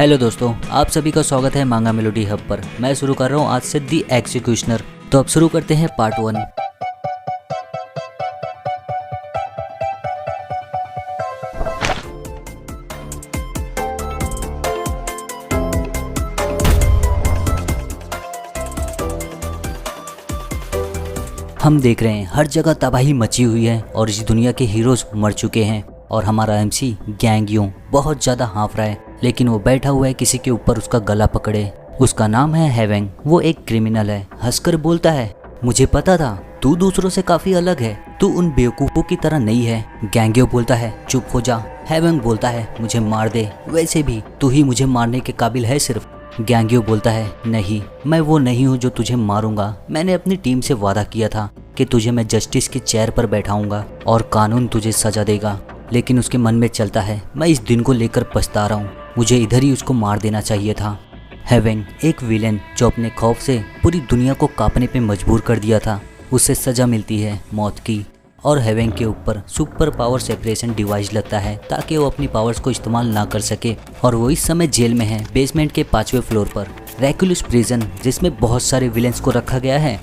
Hello दोस्तों, आप सभी का स्वागत है मांगा मेलोडी हब पर। मैं शुरू कर रहा हूँ आज से दी एग्जीक्यूशनर। तो अब शुरू करते हैं पार्ट 1। हम देख रहे हैं हर जगह तबाही मची हुई है और इस दुनिया के हीरोज मर चुके हैं और हमारा एमसी गैंग यूं बहुत ज़्यादा हाँफ रहा है, लेकिन वो बैठा हुआ है किसी के ऊपर उसका गला पकड़े। उसका नाम है हेवेंग। वो एक क्रिमिनल है। हंसकर बोलता है, मुझे पता था तू दूसरों से काफ़ी अलग है, तू उन बेवकूफ़ों की तरह नहीं है। गैंग बोलता है, चुप हो जा। हेवेंग बोलता है, मुझे मार दे, वैसे भी तू ही मुझे मारने के काबिल है सिर्फ। गैंग्यो बोलता है, नहीं, मैं वो नहीं हूँ जो तुझे मारूंगा। मैंने अपनी टीम से वादा किया था कि तुझे मैं जस्टिस की चेयर पर बैठाऊंगा और कानून तुझे सजा देगा। लेकिन उसके मन में चलता है, मैं इस दिन को लेकर पछता रहा हूँ, मुझे इधर ही उसको मार देना चाहिए था। हेवेंग एक विलेन जो अपने खौफ से पूरी दुनिया को कांपने पे मजबूर कर दिया था, उसे सजा मिलती है मौत की। और हेवेंग के ऊपर सुपर पावर सेपरेशन डिवाइस लगता है ताकि वो अपनी पावर्स को इस्तेमाल ना कर सके। और वो इस समय जेल में है, बेसमेंट के 5वें फ्लोर पर, रेक्यूलस प्रिजन, जिसमें बहुत सारे विलेंस को रखा गया है।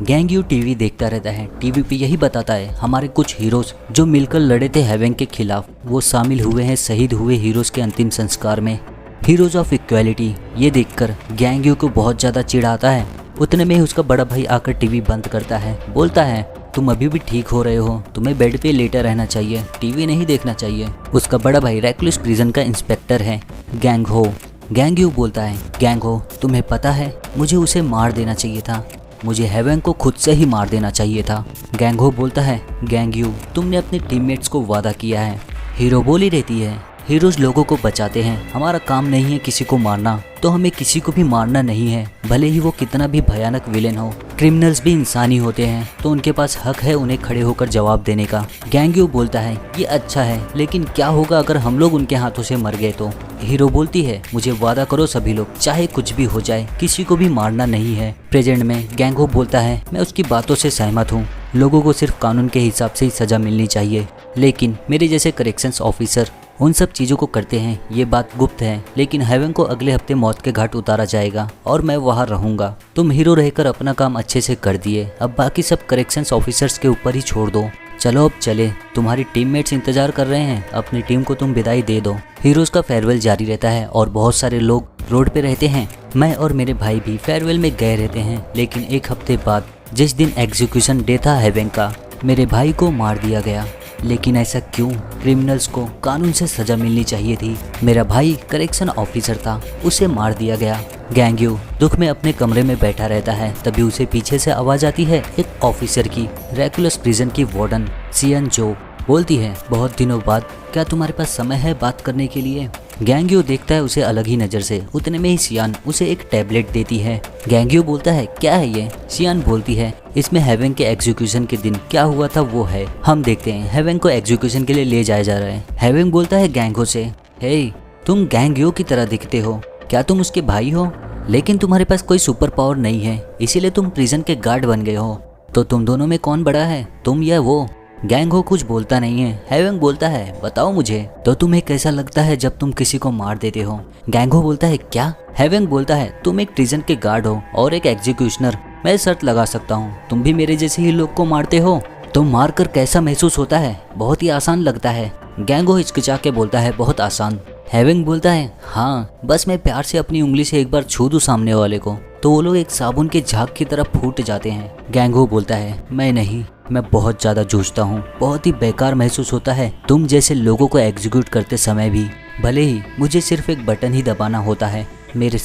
गैंग यू टीवी देखता रहता है। टीवी पे यही बताता है हमारे कुछ हीरोज जो मिलकर लड़े थे हेवेंग के खिलाफ, वो शामिल हुए हैं शहीद हुए हीरोज के अंतिम संस्कार में। हीरोज ऑफ इक्वालिटी ये देखकर गैंग यू को बहुत ज़्यादा चिढ़ आता है। उतने में ही उसका बड़ा भाई आकर टीवी बंद करता है, बोलता है, तुम अभी भी ठीक हो रहे हो, तुम्हें बेड पे लेटा रहना चाहिए, टीवी नहीं देखना चाहिए। उसका बड़ा भाई रेक्यूलस प्रिजन का इंस्पेक्टर है, गैंग हो। गैंग यू बोलता है, गैंग हो, तुम्हें पता है मुझे उसे मार देना चाहिए था, मुझे हेवेंग को खुद से ही मार देना चाहिए था। गैंग हो बोलता है, गैंग यू, तुमने अपने टीममेट्स को वादा किया है। हीरो बोली रहती है, हीरोज लोगों को बचाते हैं, हमारा काम नहीं है किसी को मारना, तो हमें किसी को भी मारना नहीं है, भले ही वो कितना भी भयानक विलेन हो। क्रिमिनल्स भी इंसानी होते हैं, तो उनके पास हक है उन्हें खड़े होकर जवाब देने का। गैंग यू बोलता है, ये अच्छा है, लेकिन क्या होगा अगर हम लोग उनके हाथों से मर गए तो? हीरो बोलती है, मुझे वादा करो सभी लोग, चाहे कुछ भी हो जाए, किसी को भी मारना नहीं है। प्रेजेंट में गैंग हो बोलता है, मैं उसकी बातों से सहमत हूँ, लोगों को सिर्फ कानून के हिसाब से ही सजा मिलनी चाहिए, लेकिन मेरे जैसे करेक्शंस ऑफिसर उन सब चीज़ों को करते हैं, ये बात गुप्त है। लेकिन हेवेंग को अगले हफ्ते मौत के घाट उतारा जाएगा और मैं वहाँ रहूँगा। तुम हीरो रहकर अपना काम अच्छे से कर दिए, अब बाकी सब करेक्शंस ऑफिसर्स के ऊपर ही छोड़ दो। चलो अब चले, तुम्हारी टीममेट्स इंतजार कर रहे हैं, अपनी टीम को तुम विदाई दे दो। हीरोज का फेयरवेल जारी रहता है और बहुत सारे लोग रोड पे रहते हैं। मैं और मेरे भाई भी फेयरवेल में गए रहते हैं, लेकिन एक हफ्ते बाद जिस दिन एग्जीक्यूशन डे था हेवेंग का, मेरे भाई को मार दिया गया। लेकिन ऐसा क्यों? क्रिमिनल्स को कानून से सजा मिलनी चाहिए थी। मेरा भाई करेक्शन ऑफिसर था, उसे मार दिया गया। गैंग यू दुख में अपने कमरे में बैठा रहता है, तभी उसे पीछे से आवाज आती है एक ऑफिसर की। रेक्यूलस प्रिजन की वार्डन सियन जो बोलती है, बहुत दिनों बाद क्या तुम्हारे पास समय है बात करने के लिए? गैंग यू देखता है उसे अलग ही नज़र से। उतने में ही सियान उसे एक टैबलेट देती है। गैंग यू बोलता है, क्या है ये? सियान बोलती है, इसमें हेवेंग के एग्जीक्यूशन के दिन क्या हुआ था वो है। हम देखते हैं हेवेंग को एग्जीक्यूशन के लिए ले जाया जा रहा है। हेवेंग बोलता है गैंग हो से, हे तुम गैंग यू की तरह दिखते हो, क्या तुम उसके भाई हो? लेकिन तुम्हारे पास कोई सुपर पावर नहीं है, इसीलिए तुम प्रिजन के गार्ड बन गए हो। तो तुम दोनों में कौन बड़ा है, तुम या वो? गैंग हो कुछ बोलता नहीं है। हेवेंग बोलता है, बताओ मुझे, तो तुम्हें कैसा लगता है जब तुम किसी को मार देते हो? गैंग हो बोलता है, क्या? हेवेंग बोलता है, तुम एक प्रिजन के गार्ड हो और एक एग्जीक्यूशनर, मैं शर्त लगा सकता हूँ तुम भी मेरे जैसे ही लोग को मारते हो। तुम मार कर कैसा महसूस होता है? बहुत ही आसान लगता है। गैंग हो हिचकिचा के बोलता है, बहुत आसान। हेवेंग बोलता है, हाँ, बस मैं प्यार से अपनी उंगली से एक बार छू दूं सामने वाले को तो वो लोग एक साबुन के झाग की तरह फूट जाते हैं। गैंग हो बोलता है, मैं नहीं, मैं बहुत ज़्यादा जूझता हूँ, बहुत ही बेकार महसूस होता है तुम जैसे लोगों को एग्जीक्यूट करते समय भी, भले ही मुझे सिर्फ एक बटन ही दबाना होता है। मेरे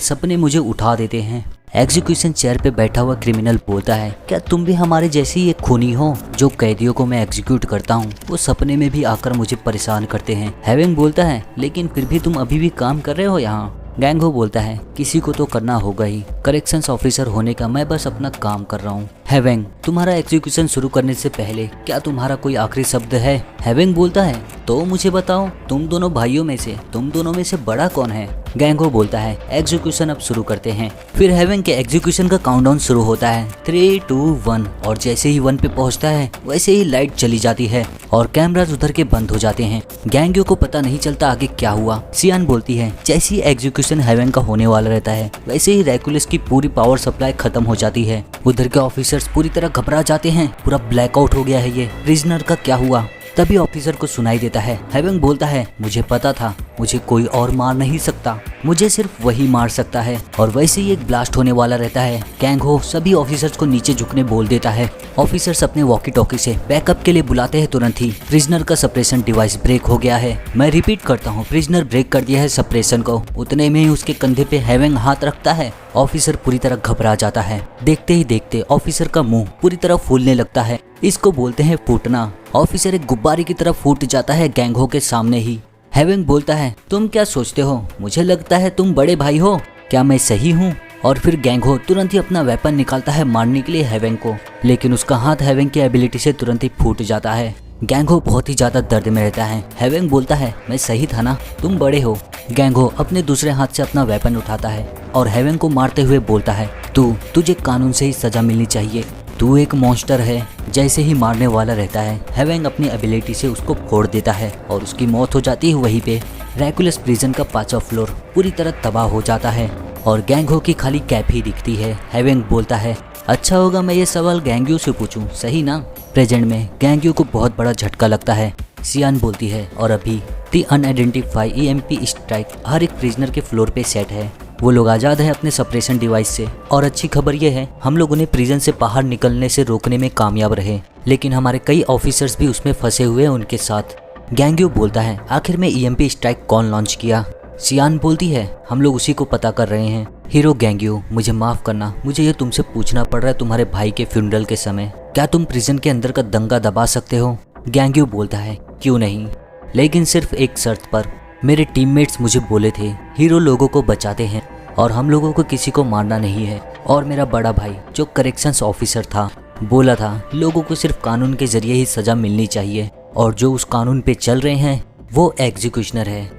सपने मुझे उठा देते हैं। एग्जीक्यूशन चेयर पे बैठा हुआ क्रिमिनल बोलता है, क्या तुम भी हमारे जैसी एक खूनी हो? जो कैदियों को मैं एग्जीक्यूट करता हूँ वो सपने में भी आकर मुझे परेशान करते हैं। हेवेंग बोलता है, लेकिन फिर भी तुम अभी भी काम कर रहे हो यहाँ? गैंग हो बोलता है, किसी को तो करना होगा ही, करेक्शंस ऑफिसर होने का मैं बस अपना काम कर रहा हूँ। हेवेंग, तुम्हारा एग्जीक्यूशन शुरू करने से पहले क्या तुम्हारा कोई आखिरी शब्द है? हेवेंग बोलता है, तो मुझे बताओ, तुम दोनों भाइयों में से बड़ा कौन है? गैंगहो बोलता है, एग्जीक्यूशन अब शुरू करते हैं। फिर हेवेंग के एग्जीक्यूशन का काउंटडाउन शुरू होता है, 3, 2, 1। और जैसे ही 1 पे पहुंचता है वैसे ही लाइट चली जाती है और कैमराज उधर के बंद हो जाते हैं। गैंगहो को पता नहीं चलता आगे क्या हुआ। सियान बोलती है, जैसे ही एग्जीक्यूशन हेवेंग का होने वाला रहता है वैसे ही रेकुलस की पूरी पावर सप्लाई खत्म हो जाती है। उधर के ऑफिसर्स पूरी तरह घबरा जाते हैं, पूरा ब्लैकआउट हो गया है ये, प्रिजनर का क्या हुआ? तभी ऑफिसर को सुनाई देता है। हेवेंग बोलता है, मुझे पता था, मुझे कोई और मार नहीं सकता, मुझे सिर्फ वही मार सकता है। और वैसे ही एक ब्लास्ट होने वाला रहता है। गैंगहो सभी ऑफिसर्स को नीचे झुकने बोल देता है। ऑफिसर्स अपने वॉकी टॉकी से बैकअप के लिए बुलाते हैं तुरंत ही। प्रिजनर का सप्रेशन डिवाइस ब्रेक हो गया है। मैं रिपीट करता हूँ, प्रिजनर ब्रेक कर दिया है सप्रेशन को। उतने में ही उसके कंधे पे हेवेंग हाथ रखता है। ऑफिसर पूरी तरह घबरा जाता है। देखते ही देखते ऑफिसर का मुंह पूरी तरह फूलने लगता है। इसको बोलते हैं फूटना। ऑफिसर एक गुब्बारे की तरह फूट जाता है गैंगहो के सामने ही। हेवेंग बोलता है, तुम क्या सोचते हो? मुझे लगता है तुम बड़े भाई हो, क्या मैं सही हूँ? और फिर गैंगहो तुरंत ही अपना वेपन निकालता है मारने के लिए हेवेंग को, लेकिन उसका हाथ हेवेंग की एबिलिटी से तुरंत ही फूट जाता है। गैंगहो बहुत ही ज्यादा दर्द में रहता है। हेवेंग बोलता है, मैं सही था ना, तुम बड़े हो। गैंगहो अपने दूसरे हाथ से अपना वेपन उठाता है और हेवेंग को मारते हुए बोलता है, तुझे कानून से ही सजा मिलनी चाहिए, तू एक मॉन्स्टर है। जैसे ही मारने वाला रहता है, हेवेंग अपनी एबिलिटी से उसको फोड़ देता है और उसकी मौत हो जाती है वहीं पे। रेकुलस प्रिजन का 5वां फ्लोर पूरी तरह तबाह हो जाता है और गैंगहो की खाली कैप ही दिखती है। हेवेंग बोलता है, अच्छा होगा मैं ये सवाल गैंगयो से पूछूं, सही ना? प्रेजेंट में गैंगयो को बहुत बड़ा झटका लगता है। सियान बोलती है, और अभी दी अनआइडेंटिफाई EMP स्ट्राइक हर एक प्रिजनर के फ्लोर पे सेट है। वो लोग आज़ाद हैं अपने सप्रेशन डिवाइस से। और अच्छी खबर ये है, हम लोग उन्हें प्रिजन से बाहर निकलने से रोकने में कामयाब रहे, लेकिन हमारे कई ऑफिसर्स भी उसमें फंसे हुए हैं उनके साथ। गैंगयो बोलता है, आखिर में EMP स्ट्राइक कौन लॉन्च किया? सियान बोलती है, हम लोग उसी को पता कर रहे हैं। हीरो गैंगयो, मुझे माफ करना, मुझे ये तुमसे पूछना पड़ रहा है तुम्हारे भाई के फ्यूनरल के समय, क्या तुम प्रिजन के अंदर का दंगा दबा सकते हो? गैंगयो बोलता है, क्यों नहीं, लेकिन सिर्फ एक शर्त पर। मेरे टीममेट्स मुझे बोले थे, हीरो लोगों को बचाते हैं और हम लोगों को किसी को मारना नहीं है। और मेरा बड़ा भाई जो करेक्शंस ऑफिसर था, बोला था लोगों को सिर्फ कानून के जरिए ही सजा मिलनी चाहिए, और जो उस कानून पे चल रहे हैं वो एग्जीक्यूशनर है।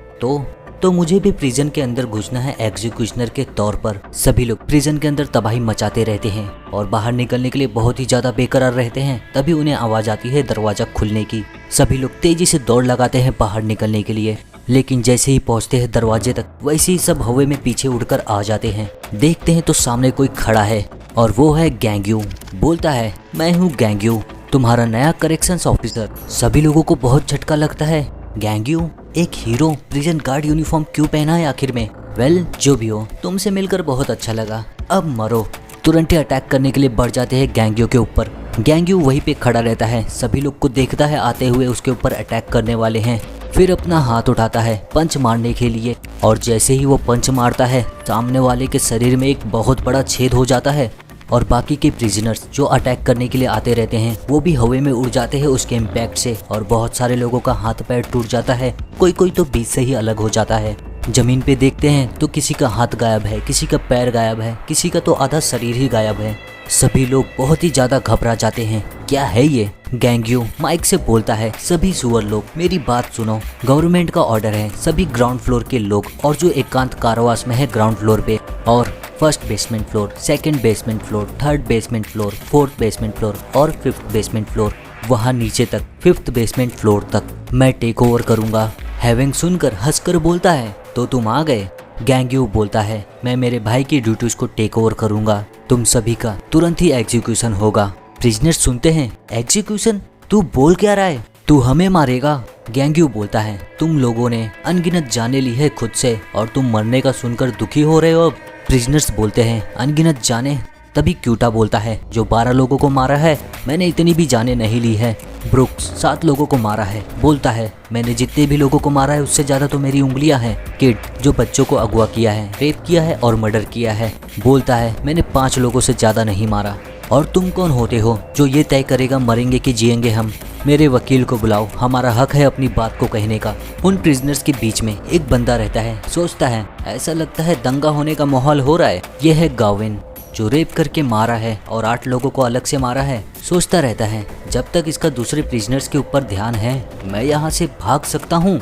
तो मुझे भी प्रिजन के अंदर घुसना है एग्जीक्यूशनर के तौर पर। सभी लोग प्रिजन के अंदर तबाही मचाते रहते हैं और बाहर निकलने के लिए बहुत ही ज्यादा बेकरार रहते हैं। तभी उन्हें आवाज आती है दरवाजा खुलने की। सभी लोग तेजी से दौड़ लगाते हैं बाहर निकलने के लिए, लेकिन जैसे ही पहुंचते हैं दरवाजे तक, वैसे ही सब हवा में पीछे उड़कर आ जाते हैं। देखते हैं तो सामने कोई खड़ा है और वो है गैंगयो। बोलता है, मैं हूँ गैंगयो, तुम्हारा नया करेक्शंस ऑफिसर। सभी लोगों को बहुत झटका लगता है। गैंगयो, एक हीरो प्रिजन गार्ड यूनिफॉर्म क्यों पहना है आखिर में? वेल, जो भी हो, तुमसे मिलकर बहुत अच्छा लगा, अब मरो। तुरंत ही अटैक करने के लिए बढ़ जाते हैं गैंगयो के ऊपर। गैंगयो वहीं पे खड़ा रहता है, सभी लोग को देखता है आते हुए उसके ऊपर अटैक करने वाले हैं। फिर अपना हाथ उठाता है पंच मारने के लिए, और जैसे ही वो पंच मारता है, सामने वाले के शरीर में एक बहुत बड़ा छेद हो जाता है और बाकी के प्रिजनर्स जो अटैक करने के लिए आते रहते हैं वो भी हवा में उड़ जाते हैं उसके इम्पैक्ट से, और बहुत सारे लोगों का हाथ पैर टूट जाता है। कोई तो बीच से ही अलग हो जाता है। जमीन पे देखते हैं तो किसी का हाथ गायब है, किसी का पैर गायब है, किसी का तो आधा शरीर ही गायब है। सभी लोग बहुत ही ज्यादा घबरा जाते हैं। क्या है ये? गैंगयो माइक से बोलता है, सभी सुअर लोग मेरी बात सुनो, गवर्नमेंट का ऑर्डर है, सभी ग्राउंड फ्लोर के लोग और जो एकांत कारावास में है ग्राउंड फ्लोर पे, और first basement floor, second basement floor, third basement floor, fourth basement floor और फिफ्थ बेसमेंट फ्लोर, वहाँ नीचे तक फिफ्थ बेसमेंट फ्लोर तक मैं टेक ओवर करूंगा। हेवेंग सुनकर हंसकर बोलता है, तो तुम आ गए? गैंगयो बोलता है, मैं मेरे भाई की ड्यूटीज को टेक ओवर करूंगा, तुम सभी का तुरंत ही एग्जीक्यूशन होगा। प्रिजनर्स सुनते हैं, एग्जीक्यूशन? तू बोल क्या रहा है? तू हमें मारेगा? गैंगयो बोलता है, तुम लोगों ने अनगिनत जाने ली है खुद से और तुम मरने का सुनकर दुखी हो रहे हो अब। प्रिजनर्स बोलते हैं, अनगिनत जाने? तभी क्यूटा बोलता है, जो 12 लोगों को मारा है, मैंने इतनी भी जाने नहीं ली है। ब्रुक्स 7 लोगों को मारा है, बोलता है, मैंने जितने भी लोगों को मारा है उससे ज्यादा तो मेरी उंगलियां हैं। किड, जो बच्चों को अगवा किया है, रेप किया है और मर्डर किया है, बोलता है, मैंने 5 लोगों से ज्यादा नहीं मारा। और तुम कौन होते हो जो ये तय करेगा मरेंगे कि जिएंगे हम? मेरे वकील को बुलाओ, हमारा हक है अपनी बात को कहने का। उन प्रिजनर्स के बीच में एक बंदा रहता है, सोचता है ऐसा लगता है दंगा होने का माहौल हो रहा है। यह है गाविन, जो रेप करके मारा है और 8 लोगों को अलग से मारा है। सोचता रहता है जब तक इसका दूसरे प्रिजनर्स के ऊपर ध्यान है मैं यहाँ से भाग सकता हूँ।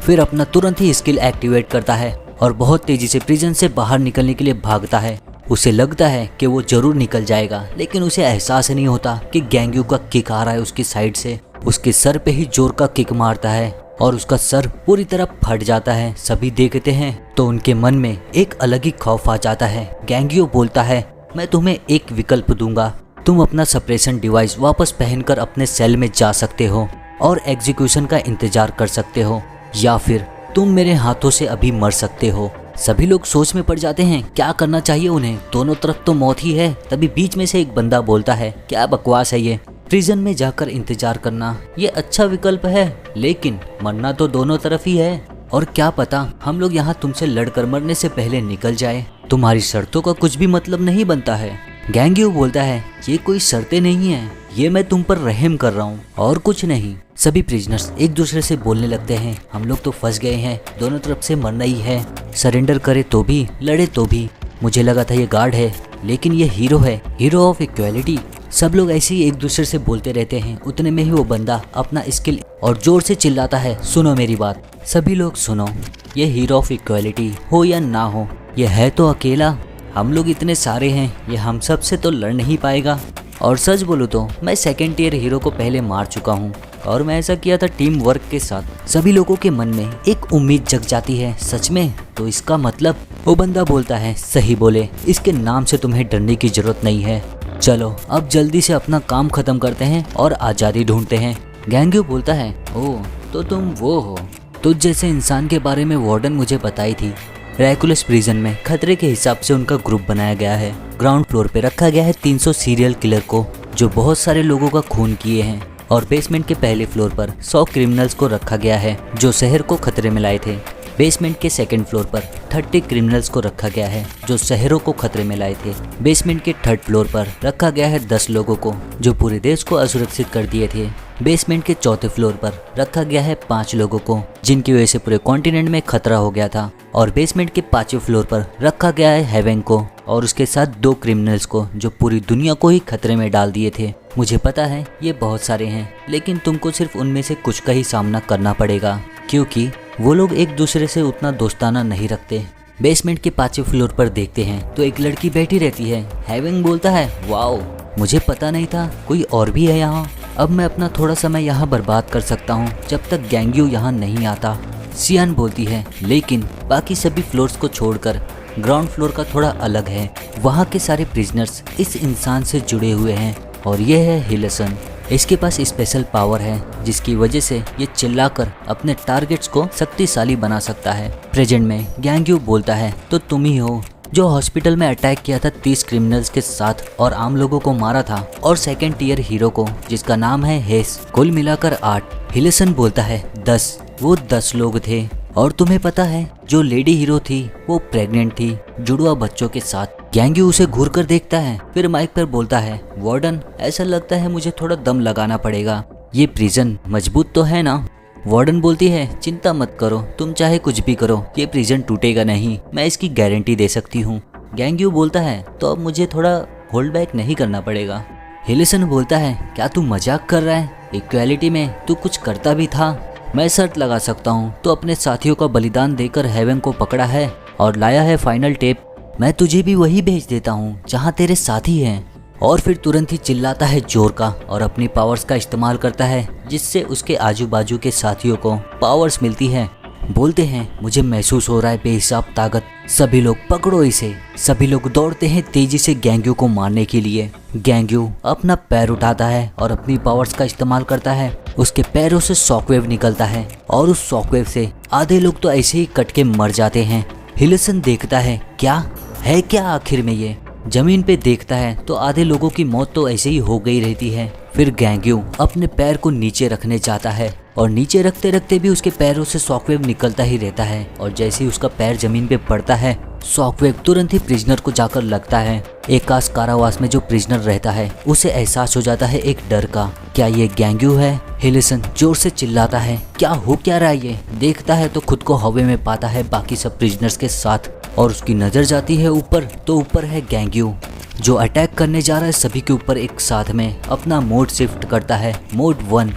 फिर अपना तुरंत ही स्किल एक्टिवेट करता है और बहुत तेजी से प्रिजन से बाहर निकलने के लिए भागता है। उसे लगता है कि वो जरूर निकल जाएगा, लेकिन उसे एहसास नहीं होता कि गैंग्यू का किक आ रहा है उसकी साइड से। उसके सर पे ही जोर का किक मारता है और उसका सर पूरी तरह फट जाता है। सभी देखते हैं तो उनके मन में एक अलग ही खौफ आ जाता है। गैंग्यू बोलता है मैं तुम्हें एक विकल्प दूंगा, तुम अपना सप्रेशन डिवाइस वापस पहनकर अपने सेल में जा सकते हो और एग्जीक्यूशन का इंतजार कर सकते हो, या फिर तुम मेरे हाथों से अभी मर सकते हो। सभी लोग सोच में पड़ जाते हैं क्या करना चाहिए उन्हें, दोनों तरफ तो मौत ही है। तभी बीच में से एक बंदा बोलता है क्या बकवास है ये, प्रिजन में जाकर इंतजार करना ये अच्छा विकल्प है, लेकिन मरना तो दोनों तरफ ही है। और क्या पता हम लोग यहाँ तुमसे लड़कर मरने से पहले निकल जाए, तुम्हारी शर्तों का कुछ भी मतलब नहीं बनता है। गैंग्यू बोलता है ये कोई शर्तें नहीं है, ये मैं तुम पर रहम कर रहा हूँ और कुछ नहीं। सभी प्रिजनर्स एक दूसरे से बोलने लगते हैं हम लोग तो फंस गए हैं, दोनों तरफ से मरना ही है, सरेंडर करे तो भी लड़े तो भी। मुझे लगा था ये गार्ड है लेकिन ये हीरो है, हीरो ऑफ इक्वालिटी। सब लोग ऐसे ही एक दूसरे से बोलते रहते हैं। उतने में ही वो बंदा अपना स्किल और जोर से चिल्लाता है सुनो मेरी बात, सभी लोग सुनो, ये हीरो ऑफ इक्वालिटी हो या ना हो ये है तो अकेला, हम लोग इतने सारे हैं, ये हम सब से तो लड़ नहीं पाएगा। और सच बोलूं तो मैं सेकेंड टियर हीरो को पहले मार चुका हूँ और मैं ऐसा किया था टीम वर्क के साथ। सभी लोगों के मन में एक उम्मीद जग जाती है, सच में तो इसका मतलब। वो बंदा बोलता है सही बोले, इसके नाम से तुम्हें डरने की जरूरत नहीं है, चलो अब जल्दी से अपना काम खत्म करते हैं और आज़ादी ढूंढते हैं। गैंग्यू बोलता है ओह तो तुम वो हो, तुझ जैसे इंसान के बारे में वार्डन मुझे बताई थी। रैकुलस प्रिजन में खतरे के हिसाब से उनका ग्रुप बनाया गया है। ग्राउंड फ्लोर पे रखा गया है 300 सीरियल किलर को जो बहुत सारे लोगों का खून किए हैं, और बेसमेंट के पहले फ्लोर पर 100 क्रिमिनल्स को रखा गया है जो शहर को खतरे में लाए थे। बेसमेंट के सेकंड फ्लोर पर 30 क्रिमिनल्स को रखा गया है जो शहरों को खतरे में लाए थे। बेसमेंट के थर्ड फ्लोर पर रखा गया है 10 लोगों को जो पूरे देश को असुरक्षित कर दिए थे। बेसमेंट के चौथे फ्लोर पर रखा गया है 5 लोगों को जिनकी वजह से पूरे कॉन्टिनेंट में खतरा हो गया था। और बेसमेंट के 5वें फ्लोर पर रखा गया है हेवेन को और उसके साथ 2 क्रिमिनल्स को जो पूरी दुनिया को ही खतरे में डाल दिए थे। मुझे पता है ये बहुत सारे हैं, लेकिन तुमको सिर्फ उनमें से कुछ का ही सामना करना पड़ेगा क्योंकि वो लोग एक दूसरे से उतना दोस्ताना नहीं रखते। बेसमेंट के 5वें फ्लोर पर देखते हैं तो एक लड़की बैठी रहती है। हेवेन बोलता है वाओ, मुझे पता नहीं था कोई और भी है यहाँ, अब मैं अपना थोड़ा समय यहाँ बर्बाद कर सकता हूँ जब तक गैंग्यू यहाँ नहीं आता। सियान बोलती है लेकिन बाकी सभी फ्लोर्स को छोड़कर ग्राउंड फ्लोर का थोड़ा अलग है, वहाँ के सारे प्रिजनर्स इस इंसान से जुड़े हुए हैं और ये है हिलसन। इसके पास स्पेशल पावर है जिसकी वजह से ये चिल्लाकर अपने टारगेट्स को शक्तिशाली बना सकता है। प्रेजेंट में गैंग्यू बोलता है तो तुम ही हो जो हॉस्पिटल में अटैक किया था 30 क्रिमिनल्स के साथ और आम लोगों को मारा था, और सेकेंड टियर हीरो को जिसका नाम है हेस। कुल मिलाकर 8। हिलसन बोलता है 10, वो 10 लोग थे। और तुम्हें पता है जो लेडी हीरो थी वो प्रेग्नेंट थी जुड़वा बच्चों के साथ। गैंग्यू उसे घूर कर देखता है, फिर माइक पर बोलता है वार्डन ऐसा लगता है मुझे थोड़ा दम लगाना पड़ेगा, ये प्रिजन मजबूत तो है ना? वार्डन बोलती है चिंता मत करो, तुम चाहे कुछ भी करो ये प्रिजन टूटेगा नहीं, मैं इसकी गारंटी दे सकती हूँ। गैंग्यू बोलता है तो अब मुझे थोड़ा होल्ड बैक नहीं करना पड़ेगा। हिलसन बोलता है क्या तू मजाक कर रहा है, इक्वालिटी में तू कुछ करता भी था। मैं शर्त लगा सकता हूँ तो अपने साथियों का बलिदान देकर हेवन को पकड़ा है और लाया है फाइनल टेप, मैं तुझे भी वही भेज देता हूँ जहाँ तेरे साथी हैं। और फिर तुरंत ही चिल्लाता है जोर का और अपनी पावर्स का इस्तेमाल करता है जिससे उसके आजू बाजू के साथियों को पावर्स मिलती है। बोलते हैं मुझे महसूस हो रहा है बेहिसाब ताकत, सभी लोग पकड़ो इसे। सभी लोग दौड़ते हैं तेजी से गैंग्यू को मारने के लिए। गैंग्यू अपना पैर उठाता है और अपनी पावर्स का इस्तेमाल करता है, उसके पैरों से शॉकवेव निकलता है और उस शॉकवेव से आधे लोग तो ऐसे ही कट के मर जाते हैं। हिलसन देखता है क्या है क्या आखिर में ये, जमीन पे देखता है तो आधे लोगों की मौत तो ऐसे ही हो गई रहती है। फिर गैंग्यू अपने पैर को नीचे रखने चाहता है और नीचे रखते रखते भी उसके पैरों से शॉकवेव निकलता ही रहता है और जैसे ही उसका पैर जमीन पे पड़ता है शॉकवेव तुरंत ही प्रिजनर को जाकर लगता है। एकास कारावास में जो प्रिजनर रहता है उसे एहसास हो जाता है एक डर का। क्या ये गैंग्यू है? हिलिसन जोर से चिल्लाता है, क्या हो क्या रहा है ये? देखता है तो खुद को हवा में पाता है बाकी सब प्रिजनर्स के साथ, और उसकी नजर जाती है ऊपर, तो ऊपर है गैंग्यू जो अटैक करने जा रहा है सभी के ऊपर एक साथ में। अपना मोड शिफ्ट करता है, मोड 1।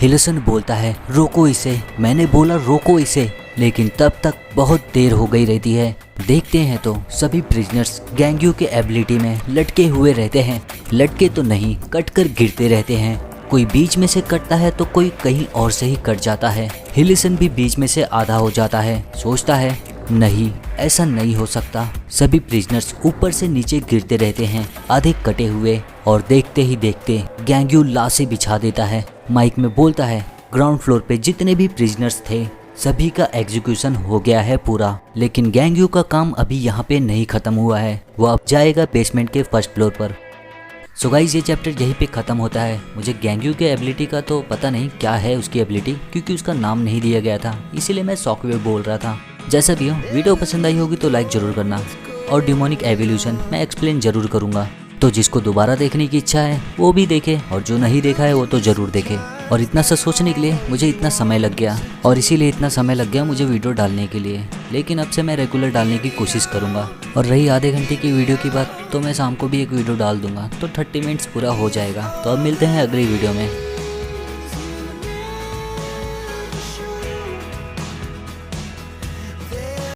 हिलिसन बोलता है, रोको इसे, मैंने बोला रोको इसे, लेकिन तब तक बहुत देर हो गई रहती है। देखते हैं तो सभी प्रिजनर्स गैंग्यू के एबिलिटी में लटके हुए रहते हैं। लटके तो नहीं, कट कर गिरते रहते हैं। कोई बीच में से कटता है तो कोई कहीं और से ही कट जाता है। हिलिसन भी बीच में से आधा हो जाता है। सोचता है नहीं, ऐसा नहीं हो सकता। सभी प्रिजनर्स ऊपर से नीचे गिरते रहते हैं, आधे कटे हुए, और देखते ही देखते गैंग्यू लाशें बिछा देता है। माइक में बोलता है, ग्राउंड फ्लोर पे जितने भी प्रिजनर्स थे सभी का एग्जीक्यूशन हो गया है पूरा, लेकिन गैंग्यू का काम अभी यहाँ पे नहीं खत्म हुआ है। वो अब जाएगा बेसमेंट के फर्स्ट फ्लोर पर। सो गाइस, ये चैप्टर यहीं पे ख़त्म होता है। मुझे गैंग्यू के एबिलिटी का तो पता नहीं क्या है उसकी एबिलिटी, क्योंकि उसका नाम नहीं दिया गया था, इसीलिए मैं शॉकवेव बोल रहा था। जैसा भी हो, वीडियो पसंद आई होगी तो लाइक ज़रूर करना, और डिमोनिक एवोल्यूशन मैं एक्सप्लेन ज़रूर करूँगा। तो जिसको दोबारा देखने की इच्छा है वो भी देखे, और जो नहीं देखा है वो तो ज़रूर देखे। और इतना सा सोचने के लिए मुझे इतना समय लग गया, और इसीलिए इतना समय लग गया मुझे वीडियो डालने के लिए। लेकिन अब से मैं रेगुलर डालने की कोशिश करूँगा। और रही आधे घंटे की वीडियो की बात, तो मैं शाम को भी एक वीडियो डाल दूँगा, तो 30 मिनट्स पूरा हो जाएगा। तो अब मिलते हैं अगली वीडियो में।